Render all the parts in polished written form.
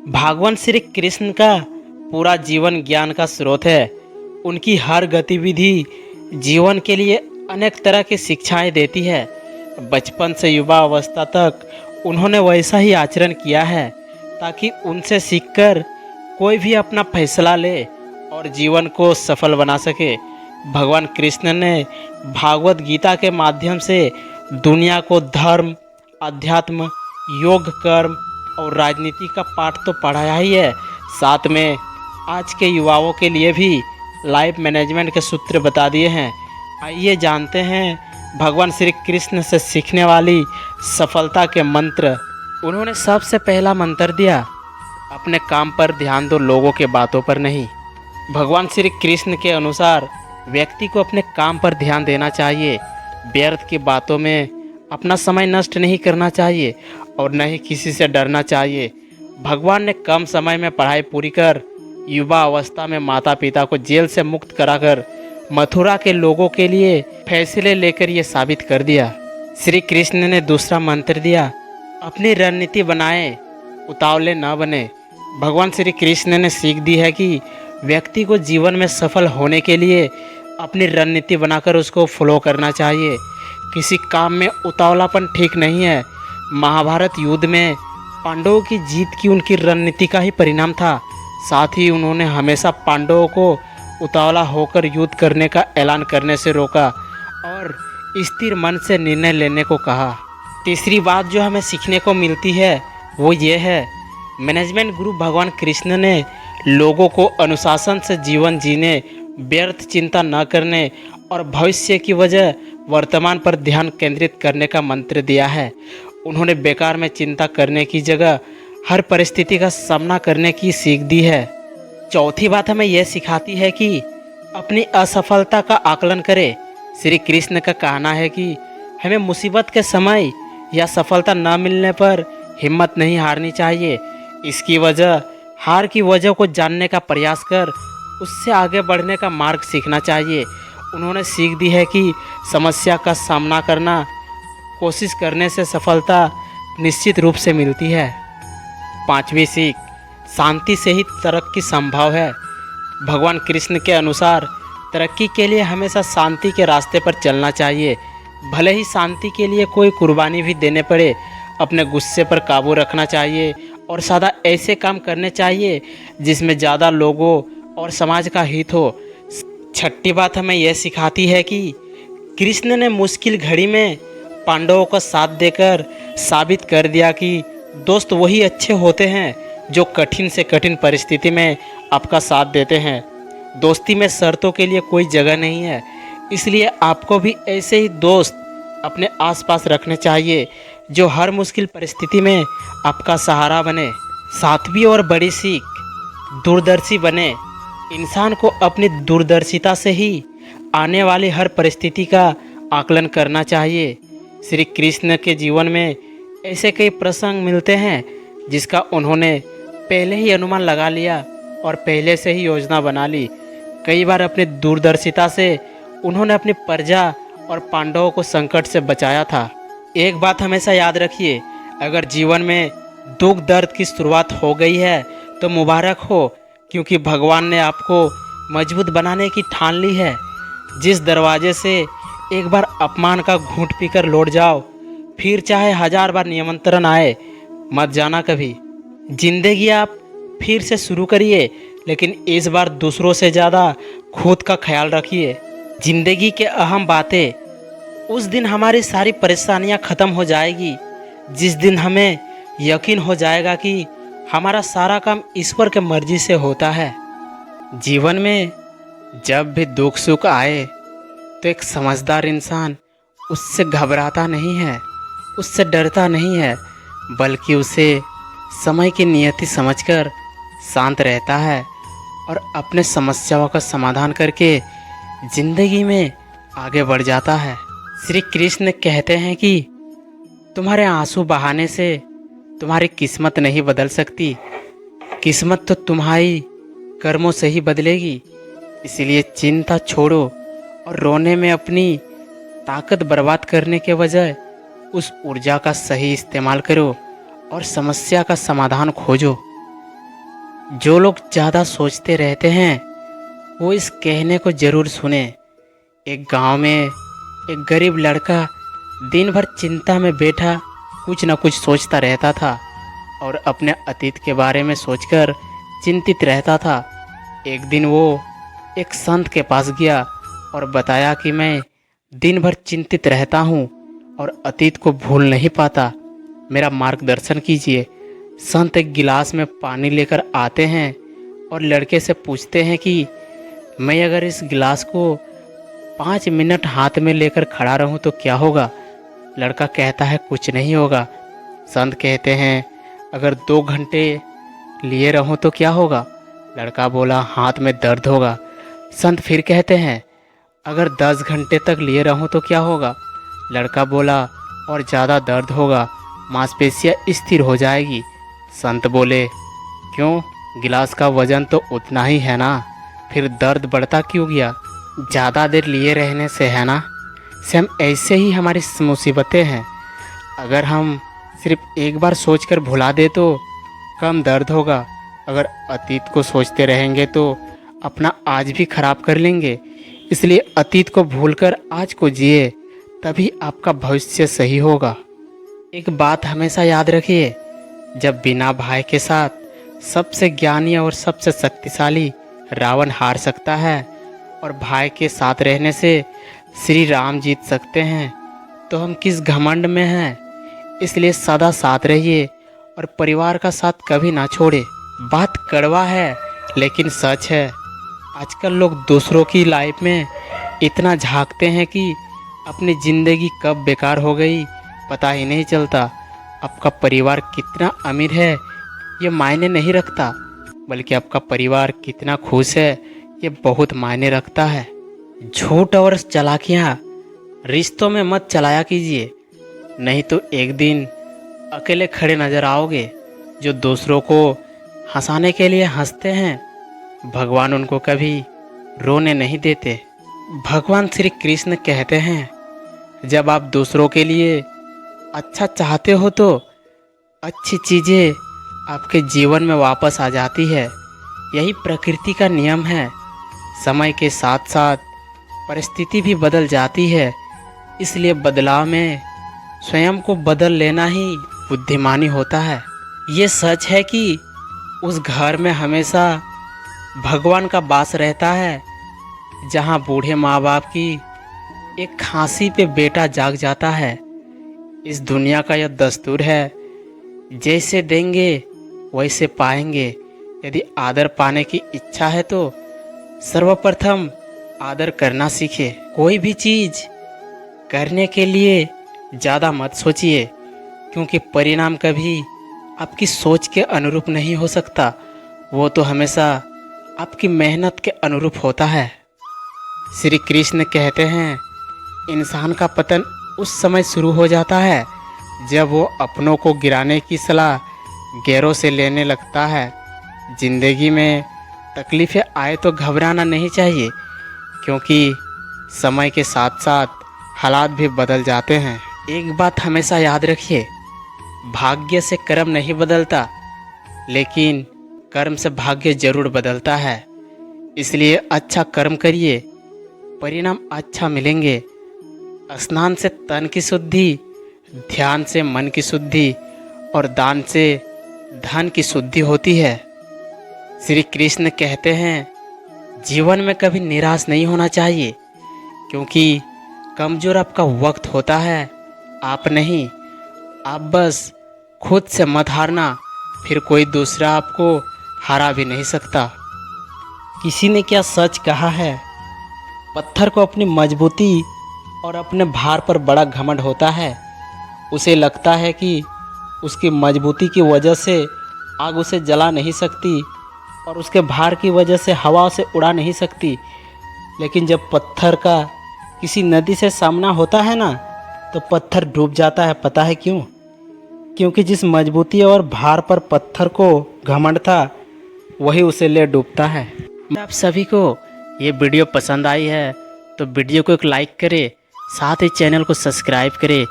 भगवान श्री कृष्ण का पूरा जीवन ज्ञान का स्रोत है। उनकी हर गतिविधि जीवन के लिए अनेक तरह की शिक्षाएं देती है। बचपन से युवा अवस्था तक उन्होंने वैसा ही आचरण किया है ताकि उनसे सीखकर कोई भी अपना फैसला ले और जीवन को सफल बना सके। भगवान कृष्ण ने भागवत गीता के माध्यम से दुनिया को धर्म, अध्यात्म, योग, कर्म और राजनीति का पाठ तो पढ़ाया ही है, साथ में आज के युवाओं के लिए भी लाइफ मैनेजमेंट के सूत्र बता दिए हैं। आइए जानते हैं भगवान श्री कृष्ण से सीखने वाली सफलता के मंत्र। उन्होंने सबसे पहला मंत्र दिया, अपने काम पर ध्यान दो, लोगों के बातों पर नहीं। भगवान श्री कृष्ण के अनुसार व्यक्ति को अपने काम पर ध्यान देना चाहिए, व्यर्थ की बातों में अपना समय नष्ट नहीं करना चाहिए और न ही किसी से डरना चाहिए। भगवान ने कम समय में पढ़ाई पूरी कर युवा अवस्था में माता पिता को जेल से मुक्त कराकर मथुरा के लोगों के लिए फैसले लेकर ये साबित कर दिया। श्री कृष्ण ने दूसरा मंत्र दिया, अपनी रणनीति बनाएं, उतावले न बने। भगवान श्री कृष्ण ने सीख दी है कि व्यक्ति को जीवन में सफल होने के लिए अपनी रणनीति बनाकर उसको फॉलो करना चाहिए। किसी काम में उतावलापन ठीक नहीं है। महाभारत युद्ध में पांडवों की जीत की उनकी रणनीति का ही परिणाम था। साथ ही उन्होंने हमेशा पांडवों को उतावला होकर युद्ध करने का ऐलान करने से रोका और स्थिर मन से निर्णय लेने को कहा। तीसरी बात जो हमें सीखने को मिलती है वो ये है, मैनेजमेंट गुरु भगवान कृष्ण ने लोगों को अनुशासन से जीवन जीने, व्यर्थ चिंता न करने और भविष्य की वजह वर्तमान पर ध्यान केंद्रित करने का मंत्र दिया है। उन्होंने बेकार में चिंता करने की जगह हर परिस्थिति का सामना करने की सीख दी है। चौथी बात हमें यह सिखाती है कि अपनी असफलता का आकलन करें। श्री कृष्ण का कहना है कि हमें मुसीबत के समय या सफलता न मिलने पर हिम्मत नहीं हारनी चाहिए। इसकी वजह हार की वजह को जानने का प्रयास कर उससे आगे बढ़ने का मार्ग सीखना चाहिए। उन्होंने सीख दी है कि समस्या का सामना करना कोशिश करने से सफलता निश्चित रूप से मिलती है। पांचवी सीख, शांति से ही तरक्की संभव है। भगवान कृष्ण के अनुसार तरक्की के लिए हमेशा शांति के रास्ते पर चलना चाहिए। भले ही शांति के लिए कोई कुर्बानी भी देने पड़े, अपने गुस्से पर काबू रखना चाहिए और सदा ऐसे काम करने चाहिए जिसमें ज़्यादा लोगों और समाज का हित हो। छठी बात हमें यह सिखाती है कि कृष्ण ने मुश्किल घड़ी में पांडवों का साथ देकर साबित कर दिया कि दोस्त वही अच्छे होते हैं जो कठिन से कठिन परिस्थिति में आपका साथ देते हैं। दोस्ती में शर्तों के लिए कोई जगह नहीं है, इसलिए आपको भी ऐसे ही दोस्त अपने आसपास रखने चाहिए जो हर मुश्किल परिस्थिति में आपका सहारा बने। सातवीं और बड़ी सीख, दूरदर्शी बने। इंसान को अपनी दूरदर्शिता से ही आने वाली हर परिस्थिति का आकलन करना चाहिए। श्री कृष्ण के जीवन में ऐसे कई प्रसंग मिलते हैं जिसका उन्होंने पहले ही अनुमान लगा लिया और पहले से ही योजना बना ली। कई बार अपनी दूरदर्शिता से उन्होंने अपनी प्रजा और पांडवों को संकट से बचाया था। एक बात हमेशा याद रखिए, अगर जीवन में दुख दर्द की शुरुआत हो गई है तो मुबारक हो, क्योंकि भगवान ने आपको मजबूत बनाने की ठान ली है। जिस दरवाजे से एक बार अपमान का घूंट पीकर लौट जाओ, फिर चाहे 1000 बार निमंत्रण आए, मत जाना कभी। जिंदगी आप फिर से शुरू करिए, लेकिन इस बार दूसरों से ज़्यादा खुद का ख्याल रखिए। जिंदगी के अहम बातें, उस दिन हमारी सारी परेशानियां ख़त्म हो जाएगी जिस दिन हमें यकीन हो जाएगा कि हमारा सारा काम ईश्वर के मर्जी से होता है। जीवन में जब भी दुख सुख आए तो एक समझदार इंसान उससे घबराता नहीं है, उससे डरता नहीं है, बल्कि उसे समय की नियति समझकर शांत रहता है और अपने समस्याओं का समाधान करके जिंदगी में आगे बढ़ जाता है। श्री कृष्ण कहते हैं कि तुम्हारे आंसू बहाने से तुम्हारी किस्मत नहीं बदल सकती, किस्मत तो तुम्हारी कर्मों से ही बदलेगी। इसलिए चिंता छोड़ो और रोने में अपनी ताकत बर्बाद करने के बजाय उस ऊर्जा का सही इस्तेमाल करो और समस्या का समाधान खोजो। जो लोग ज़्यादा सोचते रहते हैं वो इस कहने को ज़रूर सुने। एक गांव में एक गरीब लड़का दिन भर चिंता में बैठा कुछ न कुछ सोचता रहता था और अपने अतीत के बारे में सोचकर चिंतित रहता था। एक दिन वो एक संत के पास गया और बताया कि मैं दिन भर चिंतित रहता हूँ और अतीत को भूल नहीं पाता, मेरा मार्गदर्शन कीजिए। संत एक गिलास में पानी लेकर आते हैं और लड़के से पूछते हैं कि मैं अगर इस गिलास को 5 मिनट हाथ में लेकर खड़ा रहूं तो क्या होगा? लड़का कहता है कुछ नहीं होगा। संत कहते हैं अगर 2 घंटे लिए रहूं तो क्या होगा? लड़का बोला हाथ में दर्द होगा। संत फिर कहते हैं अगर 10 घंटे तक लिए रहूं तो क्या होगा? लड़का बोला और ज़्यादा दर्द होगा, मांसपेशियाँ स्थिर हो जाएगी। संत बोले क्यों, गिलास का वजन तो उतना ही है ना, फिर दर्द बढ़ता क्यों गया? ज़्यादा देर लिए रहने से है ना। सेम ऐसे ही हमारी मुसीबतें हैं, अगर हम सिर्फ एक बार सोचकर भुला दे तो कम दर्द होगा, अगर अतीत को सोचते रहेंगे तो अपना आज भी खराब कर लेंगे। इसलिए अतीत को भूलकर आज को जिए, तभी आपका भविष्य सही होगा। एक बात हमेशा याद रखिए, जब बिना भाई के साथ सबसे ज्ञानी और सबसे शक्तिशाली रावण हार सकता है और भाई के साथ रहने से श्री राम जीत सकते हैं, तो हम किस घमंड में हैं। इसलिए सदा साथ रहिए और परिवार का साथ कभी ना छोड़े। बात कड़वा है लेकिन सच है। आजकल लोग दूसरों की लाइफ में इतना झांकते हैं कि अपनी ज़िंदगी कब बेकार हो गई पता ही नहीं चलता। आपका परिवार कितना अमीर है ये मायने नहीं रखता, बल्कि आपका परिवार कितना खुश है ये बहुत मायने रखता है। झूठ और चालाकियाँ रिश्तों में मत चलाया कीजिए, नहीं तो एक दिन अकेले खड़े नजर आओगे। जो दूसरों को हंसाने के लिए हंसते हैं, भगवान उनको कभी रोने नहीं देते। भगवान श्री कृष्ण कहते हैं जब आप दूसरों के लिए अच्छा चाहते हो तो अच्छी चीज़ें आपके जीवन में वापस आ जाती है। यही प्रकृति का नियम है। समय के साथ साथ परिस्थिति भी बदल जाती है, इसलिए बदलाव में स्वयं को बदल लेना ही बुद्धिमानी होता है। ये सच है कि उस घर में हमेशा भगवान का वास रहता है जहाँ बूढ़े माँ बाप की एक खांसी पे बेटा जाग जाता है। इस दुनिया का यह दस्तूर है, जैसे देंगे वैसे पाएंगे। यदि आदर पाने की इच्छा है तो सर्वप्रथम आदर करना सीखे। कोई भी चीज़ करने के लिए ज़्यादा मत सोचिए, क्योंकि परिणाम कभी आपकी सोच के अनुरूप नहीं हो सकता। वो तो हमेशा आपकी मेहनत के अनुरूप होता है। श्री कृष्ण कहते हैं इंसान का पतन उस समय शुरू हो जाता है जब वो अपनों को गिराने की सलाह गैरों से लेने लगता है। जिंदगी में तकलीफ़ें आए तो घबराना नहीं चाहिए, क्योंकि समय के साथ साथ हालात भी बदल जाते हैं। एक बात हमेशा याद रखिए, भाग्य से कर्म नहीं बदलता, लेकिन कर्म से भाग्य जरूर बदलता है। इसलिए अच्छा कर्म करिए, परिणाम अच्छा मिलेंगे। स्नान से तन की शुद्धि, ध्यान से मन की शुद्धि और दान से धन की शुद्धि होती है। श्री कृष्ण कहते हैं जीवन में कभी निराश नहीं होना चाहिए, क्योंकि कमज़ोर आपका वक्त होता है, आप नहीं। आप बस खुद से मत हारना, फिर कोई दूसरा आपको हरा भी नहीं सकता। किसी ने क्या सच कहा है, पत्थर को अपनी मजबूती और अपने भार पर बड़ा घमंड होता है। उसे लगता है कि उसकी मजबूती की वजह से आग उसे जला नहीं सकती और उसके भार की वजह से हवा उसे उड़ा नहीं सकती। लेकिन जब पत्थर का किसी नदी से सामना होता है ना, तो पत्थर डूब जाता है। पता है क्यों? क्योंकि जिस मजबूती और भार पर पत्थर को घमंड था, वही उसे ले डूबता है। आप सभी को ये वीडियो पसंद आई है तो वीडियो को एक लाइक करें, साथ ही चैनल को सब्सक्राइब करें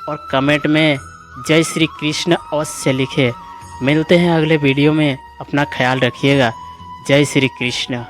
और कमेंट में जय श्री कृष्ण अवश्य लिखें। मिलते हैं अगले वीडियो में। अपना ख्याल रखिएगा। जय श्री कृष्ण।